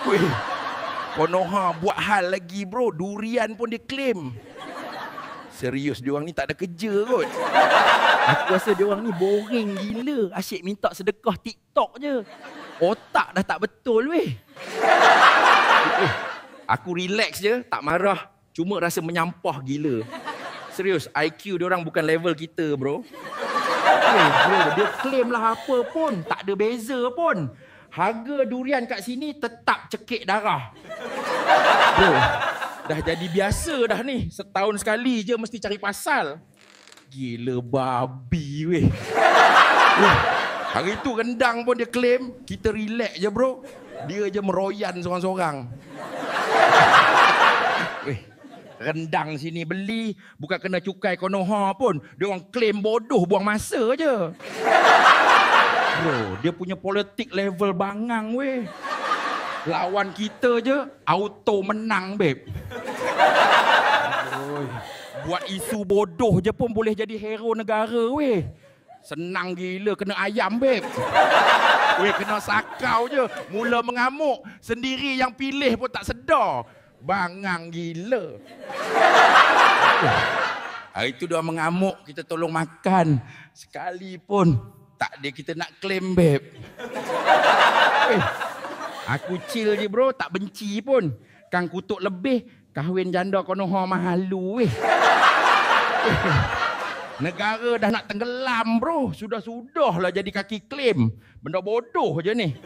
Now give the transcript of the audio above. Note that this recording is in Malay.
Weh, Konoha buat hal lagi bro, durian pun dia claim. Serius, diorang ni tak ada kerja kot. Aku rasa diorang ni boring gila. Asyik minta sedekah TikTok je. Otak dah tak betul weh. Aku relax je, tak marah. Cuma rasa menyampah gila. Serius, IQ diorang bukan level kita bro. Bro, dia claim lah apa pun. Tak ada beza pun. Harga durian kat sini tetap cekik darah. Bro, dah jadi biasa dah ni. Setahun sekali je mesti cari pasal. Gila babi weh. Hari tu rendang pun dia claim. Kita relax je bro. Dia je meroyan seorang-seorang. Weh, rendang sini beli. Bukan kena cukai Konoha pun. Dia orang claim bodoh, buang masa je. Bro, dia punya politik level bangang weh. Lawan kita je, auto menang babe. Buat isu bodoh je pun boleh jadi hero negara weh. Senang gila kena ayam babe. Weh, kena sakau je. Mula mengamuk, sendiri yang pilih pun tak sedar. Bangang gila. Hari tu dia mengamuk, kita tolong makan. Sekali pun tak ada kita nak claim babe. Weh, aku chill je bro, tak benci pun. Kang kutuk lebih, kahwin janda Konoha mahalu weh. Negara dah nak tenggelam bro. Sudah-sudah lah jadi kaki claim. Benda bodoh je ni.